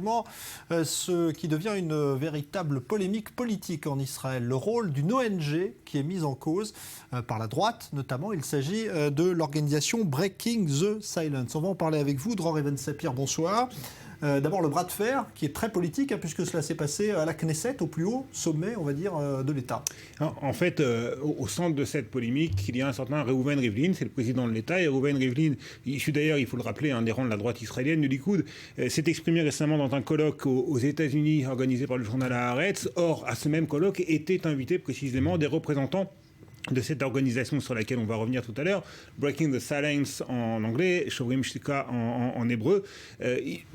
actuellement ce qui devient une véritable polémique politique en Israël. Le rôle d'une ONG qui est mise en cause par la droite, notamment. Il s'agit de l'organisation Breaking the Silence. On va en parler avec vous, Dror Even-Sapir, bonsoir. D'abord le bras de fer, qui est très politique, puisque cela s'est passé à la Knesset, au plus haut sommet, on va dire, de l'État. En fait, au centre de cette polémique, il y a un certain Reuven Rivlin, c'est le président de l'État, et Reuven Rivlin, issu d'ailleurs, il faut le rappeler, un des rangs de la droite israélienne, du Likoud, s'est exprimé récemment dans un colloque aux États-Unis organisé par le journal Haaretz. Or, à ce même colloque étaient invités précisément des représentants de cette organisation sur laquelle on va revenir tout à l'heure, Breaking the Silence en anglais, Shobrim Shtika en hébreu.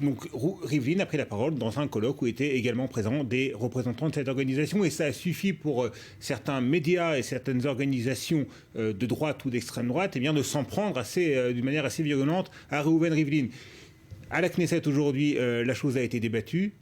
Donc Rivlin a pris la parole dans un colloque où étaient également présents des représentants de cette organisation, et ça a suffi pour certains médias et certaines organisations de droite ou d'extrême droite de s'en prendre d'une manière assez violente à Reuven Rivlin. À la Knesset aujourd'hui, la chose a été débattue.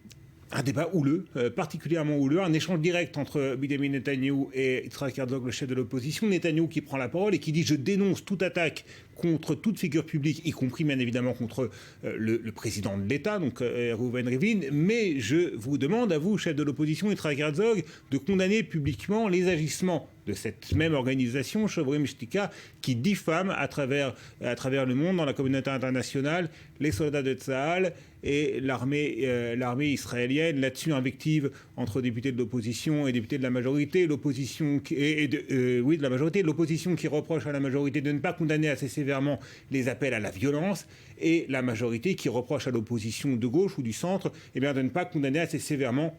Un débat houleux, particulièrement houleux, un échange direct entre Benjamin Netanyahou et Yitzhak Herzog, le chef de l'opposition. Netanyahou qui prend la parole et qui dit « Je dénonce toute attaque contre toute figure publique, y compris bien évidemment contre le président de l'État, donc Reuven Rivlin, mais je vous demande à vous, chef de l'opposition, Yitzhak Herzog, de condamner publiquement les agissements de cette même organisation, Shobrim Shtika, qui diffame à travers le monde, dans la communauté internationale, les soldats de Tsahal et l'armée israélienne. Là-dessus, invective entre députés de l'opposition et députés de la majorité, l'opposition de la majorité, l'opposition qui reproche à la majorité de ne pas condamner assez sévèrement les appels à la violence, et la majorité qui reproche à l'opposition de gauche ou du centre de ne pas condamner assez sévèrement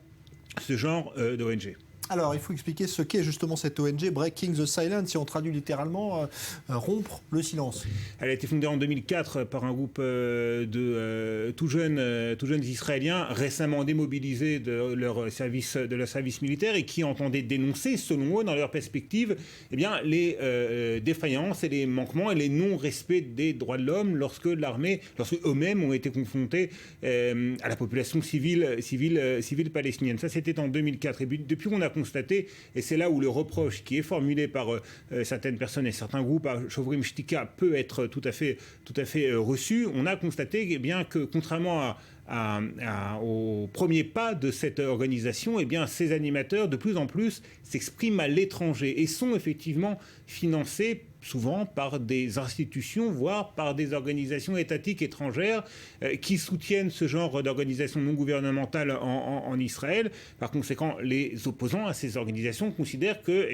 ce genre d'ONG. Alors, il faut expliquer ce qu'est justement cette ONG Breaking the Silence, si on traduit littéralement rompre le silence. Elle a été fondée en 2004 par un groupe de tout jeunes Israéliens récemment démobilisés de leur service militaire, et qui entendaient dénoncer, selon eux, dans leur perspective, les défaillances et les manquements et les non-respects des droits de l'homme lorsque eux-mêmes ont été confrontés à la population civile palestinienne. Ça, c'était en 2004. Et depuis, on a constaté, et c'est là où le reproche qui est formulé par certaines personnes et certains groupes à Shobrim Shtika peut être tout à fait reçu. On a constaté que contrairement au premier pas de cette organisation, ces animateurs de plus en plus s'expriment à l'étranger et sont effectivement financés souvent par des institutions, voire par des organisations étatiques étrangères qui soutiennent ce genre d'organisations non gouvernementales en Israël. Par conséquent, les opposants à ces organisations considèrent que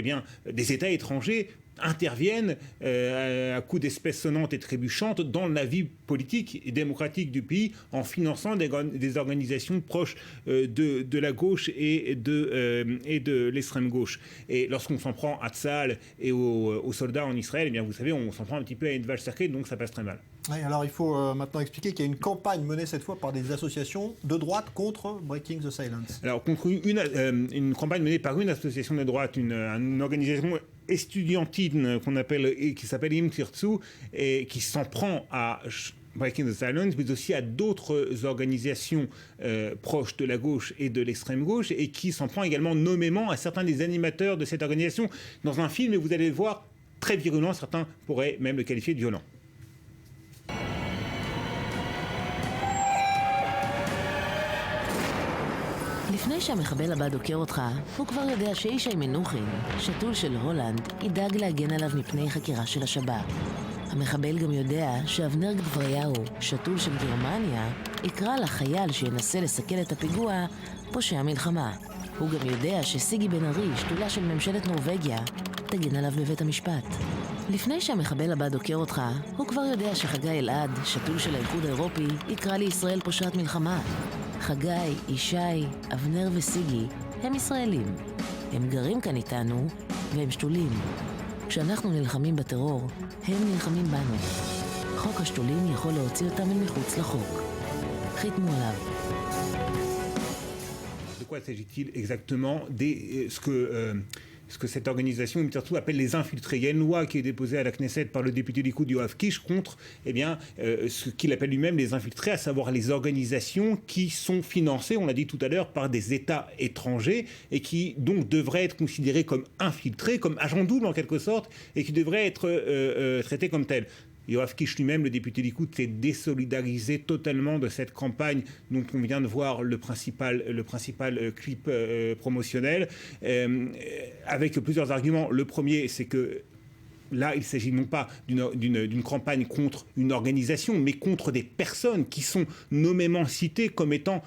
des États étrangers interviennent à coups d'espèces sonnantes et trébuchantes dans la vie politique et démocratique du pays, en finançant des organisations proches de la gauche et de l'extrême gauche. Et lorsqu'on s'en prend à Tsahal et aux soldats en Israël, vous savez, on s'en prend un petit peu à une vache sacrée, donc ça passe très mal. Oui, alors il faut maintenant expliquer qu'il y a une campagne menée cette fois par des associations de droite contre Breaking the Silence. Alors, contre une campagne menée par une association de droite, une organisation estudiantine qui s'appelle Im Tirtzu, et qui s'en prend à Breaking the Silence, mais aussi à d'autres organisations proches de la gauche et de l'extrême gauche, et qui s'en prend également nommément à certains des animateurs de cette organisation dans un film, et vous allez le voir, très virulent, certains pourraient même le qualifier de violent. לפני שהמחבל הבא דוקר אותך, הוא כבר יודע שישי מנוחין, שתול של הולנד, ידאג להגן עליו מפני חקירה של השב"כ. המחבל גם יודע שאבנר גבריהו, שתול של גרמניה, יקרא לחייל שינסה לסכל את הפיגוע פושע מלחמה. הוא גם יודע שסיגי בן ארי, שתולה של ממשלת נורווגיה, תגן עליו בבית המשפט. לפני שהמחבל הבא דוקר אותך, הוא כבר יודע שחגי אלעד, שתול של האיחוד האירופי, יקרא לישראל פושעת מלחמה. חגי, ישי, אבנר וסיגי הם ישראלים. הם גרים כאן איתנו והם שתולים. כשאנחנו נלחמים בטרור, הם נלחמים בנו. חוק השתולים יכול להוציא אותם אל מחוץ לחוק. חיתמו עליו. De quoi s'agit-il exactement ce que cette organisation Imtirtu appelle les infiltrés. Il y a une loi qui est déposée à la Knesset par le député Likoud Yoav Kish contre ce qu'il appelle lui-même les infiltrés, à savoir les organisations qui sont financées, on l'a dit tout à l'heure, par des États étrangers et qui donc devraient être considérés comme infiltrés, comme agents doubles en quelque sorte, et qui devraient être traités comme tels. Yoav Kish lui-même, le député Likoud, s'est désolidarisé totalement de cette campagne dont on vient de voir le principal clip promotionnel, avec plusieurs arguments. Le premier, c'est que là, il s'agit non pas d'une campagne contre une organisation, mais contre des personnes qui sont nommément citées comme étant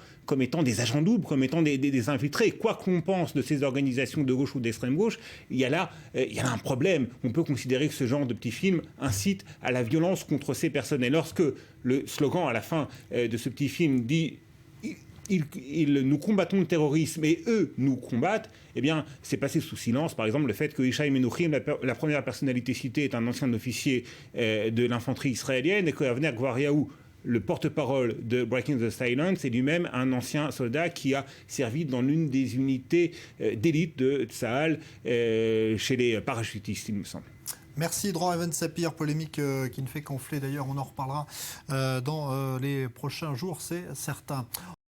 des agents doubles, comme étant des infiltrés. Quoi qu'on pense de ces organisations de gauche ou d'extrême gauche, il y a là un problème. On peut considérer que ce genre de petit film incite à la violence contre ces personnes. Et lorsque le slogan à la fin de ce petit film dit nous combattons le terrorisme et eux nous combattent, eh bien, c'est passé sous silence. Par exemple, le fait que Yishai Menuchim, la première personnalité citée, est un ancien officier de l'infanterie israélienne, et que Avner Gvariaou, le porte-parole de Breaking the Silence, est lui-même un ancien soldat qui a servi dans l'une des unités d'élite de Tsahal chez les parachutistes, il me semble. Merci Dror Even Sapir, polémique qui ne fait qu'enfler d'ailleurs, on en reparlera dans les prochains jours, c'est certain.